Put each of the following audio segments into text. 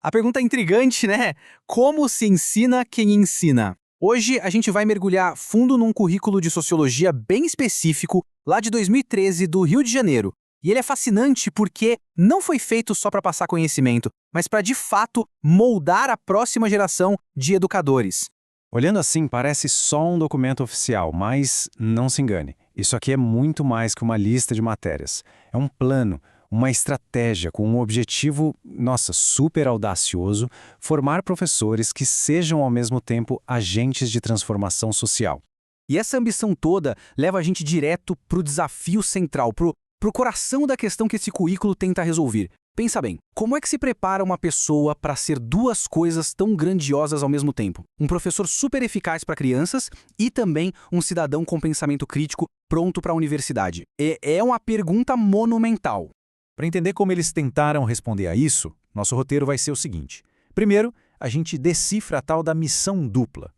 A pergunta é intrigante, né? Como se ensina quem ensina? Hoje a gente vai mergulhar fundo num currículo de sociologia bem específico, lá de 2013, do Rio de Janeiro. E ele é fascinante porque não foi feito só para passar conhecimento, mas para de fato moldar a próxima geração de educadores. Olhando assim, parece só um documento oficial, mas não se engane. Isso aqui é muito mais que uma lista de matérias. É um plano, uma estratégia com um objetivo, super audacioso, formar professores que sejam ao mesmo tempo agentes de transformação social. E essa ambição toda leva a gente direto para o desafio central, pro coração da questão que esse currículo tenta resolver. Pensa bem, como é que se prepara uma pessoa para ser duas coisas tão grandiosas ao mesmo tempo? Um professor super eficaz para crianças e também um cidadão com pensamento crítico pronto para a universidade. É uma pergunta monumental. Para entender como eles tentaram responder a isso, nosso roteiro vai ser o seguinte. Primeiro, a gente decifra a tal da missão dupla.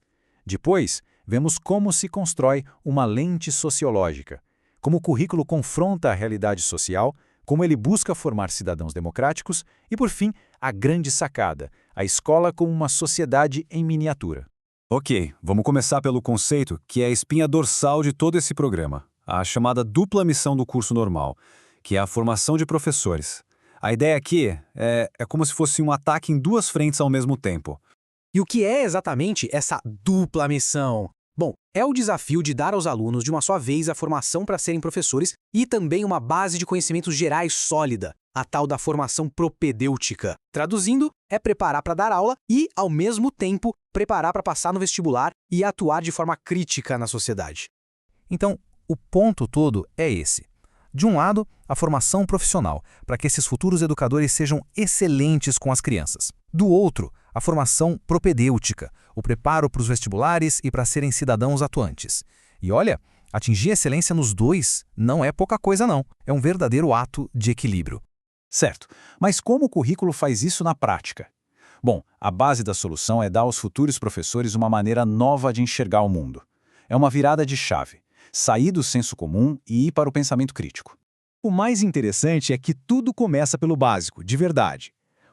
Depois, vemos como se constrói uma lente sociológica, como o currículo confronta a realidade social, como ele busca formar cidadãos democráticos e, por fim, a grande sacada, a escola como uma sociedade em miniatura. Ok, vamos começar pelo conceito que é a espinha dorsal de todo esse programa, a chamada dupla missão do curso normal, que é a formação de professores. A ideia aqui é como se fosse um ataque em duas frentes ao mesmo tempo. E o que é exatamente essa dupla missão? Bom, é o desafio de dar aos alunos de uma só vez a formação para serem professores e também uma base de conhecimentos gerais sólida, a tal da formação propedêutica. Traduzindo, é preparar para dar aula e, ao mesmo tempo, preparar para passar no vestibular e atuar de forma crítica na sociedade. Então, o ponto todo é esse. De um lado, a formação profissional, para que esses futuros educadores sejam excelentes com as crianças. Do outro, a formação propedêutica, o preparo para os vestibulares e para serem cidadãos atuantes. E olha, atingir excelência nos dois não é pouca coisa não, é um verdadeiro ato de equilíbrio. Certo, mas como o currículo faz isso na prática? Bom, a base da solução é dar aos futuros professores uma maneira nova de enxergar o mundo. É uma virada de chave, sair do senso comum e ir para o pensamento crítico. O mais interessante é que tudo começa pelo básico, de verdade.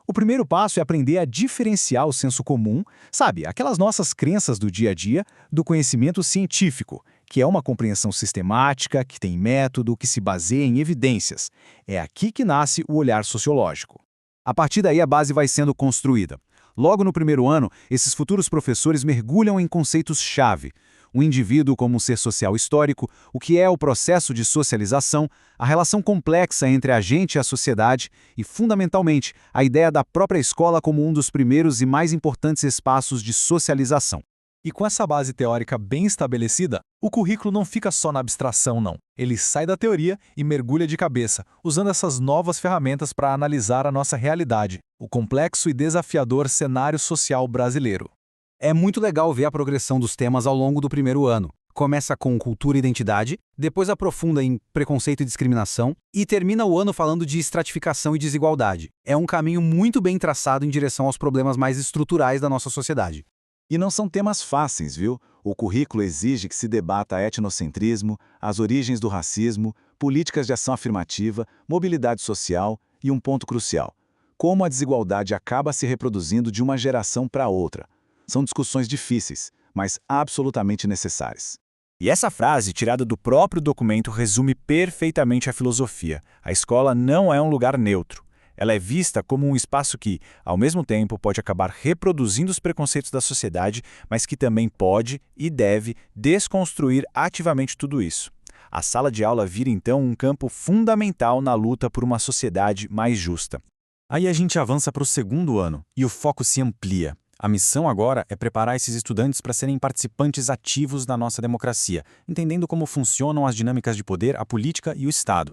O primeiro passo é aprender a diferenciar o senso comum, sabe, aquelas nossas crenças do dia a dia, do conhecimento científico, que é uma compreensão sistemática, que tem método, que se baseia em evidências. É aqui que nasce o olhar sociológico. A partir daí a base vai sendo construída. Logo no primeiro ano, esses futuros professores mergulham em conceitos-chave. O indivíduo como um ser social histórico, o que é o processo de socialização, a relação complexa entre a gente e a sociedade e, fundamentalmente, a ideia da própria escola como um dos primeiros e mais importantes espaços de socialização. E com essa base teórica bem estabelecida, o currículo não fica só na abstração, não. Ele sai da teoria e mergulha de cabeça, usando essas novas ferramentas para analisar a nossa realidade, o complexo e desafiador cenário social brasileiro. É muito legal ver a progressão dos temas ao longo do primeiro ano. Começa com cultura e identidade, depois aprofunda em preconceito e discriminação e termina o ano falando de estratificação e desigualdade. É um caminho muito bem traçado em direção aos problemas mais estruturais da nossa sociedade. E não são temas fáceis, viu? O currículo exige que se debata etnocentrismo, as origens do racismo, políticas de ação afirmativa, mobilidade social e um ponto crucial: como a desigualdade acaba se reproduzindo de uma geração para outra. São discussões difíceis, mas absolutamente necessárias. E essa frase, tirada do próprio documento, resume perfeitamente a filosofia. A escola não é um lugar neutro. Ela é vista como um espaço que, ao mesmo tempo, pode acabar reproduzindo os preconceitos da sociedade, mas que também pode e deve desconstruir ativamente tudo isso. A sala de aula vira, então, um campo fundamental na luta por uma sociedade mais justa. Aí a gente avança para o segundo ano e o foco se amplia. A missão agora é preparar esses estudantes para serem participantes ativos da nossa democracia, entendendo como funcionam as dinâmicas de poder, a política e o Estado.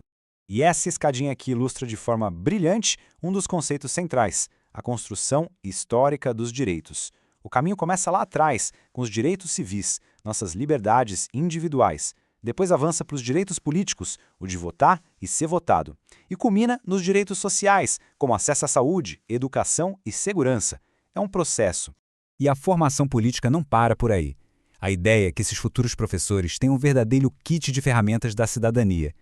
E essa escadinha aqui ilustra de forma brilhante um dos conceitos centrais, a construção histórica dos direitos. O caminho começa lá atrás, com os direitos civis, nossas liberdades individuais. Depois avança para os direitos políticos, o de votar e ser votado. E culmina nos direitos sociais, como acesso à saúde, educação e segurança. É um processo. E a formação política não para por aí. A ideia é que esses futuros professores tenham um verdadeiro kit de ferramentas da cidadania,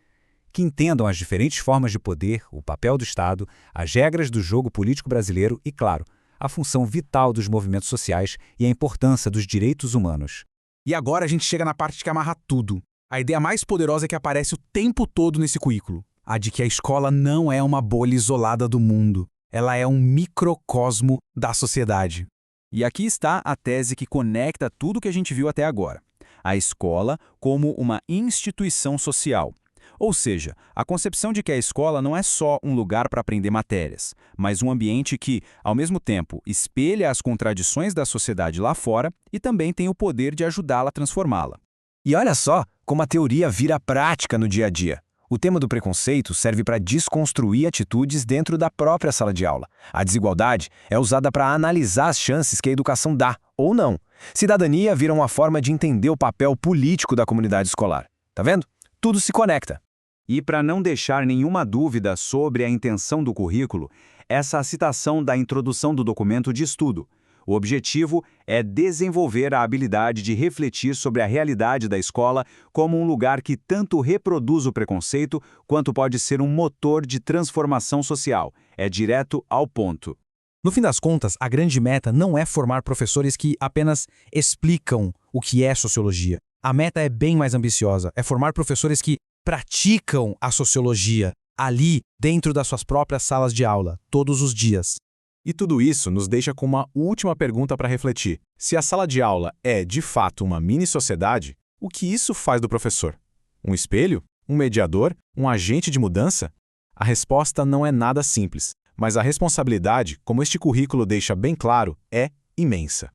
que entendam as diferentes formas de poder, o papel do Estado, as regras do jogo político brasileiro e, claro, a função vital dos movimentos sociais e a importância dos direitos humanos. E agora a gente chega na parte que amarra tudo. A ideia mais poderosa que aparece o tempo todo nesse currículo. A de que a escola não é uma bolha isolada do mundo. Ela é um microcosmo da sociedade. E aqui está a tese que conecta tudo que a gente viu até agora. A escola como uma instituição social. Ou seja, a concepção de que a escola não é só um lugar para aprender matérias, mas um ambiente que, ao mesmo tempo, espelha as contradições da sociedade lá fora e também tem o poder de ajudá-la a transformá-la. E olha só como a teoria vira prática no dia a dia. O tema do preconceito serve para desconstruir atitudes dentro da própria sala de aula. A desigualdade é usada para analisar as chances que a educação dá, ou não. Cidadania vira uma forma de entender o papel político da comunidade escolar. Tá vendo? Tudo se conecta. E para não deixar nenhuma dúvida sobre a intenção do currículo, essa é a citação da introdução do documento de estudo. O objetivo é desenvolver a habilidade de refletir sobre a realidade da escola como um lugar que tanto reproduz o preconceito quanto pode ser um motor de transformação social. É direto ao ponto. No fim das contas, a grande meta não é formar professores que apenas explicam o que é sociologia. A meta é bem mais ambiciosa, é formar professores que praticam a sociologia ali, dentro das suas próprias salas de aula, todos os dias. E tudo isso nos deixa com uma última pergunta para refletir. Se a sala de aula é, de fato, uma mini-sociedade, o que isso faz do professor? Um espelho? Um mediador? Um agente de mudança? A resposta não é nada simples, mas a responsabilidade, como este currículo deixa bem claro, é imensa.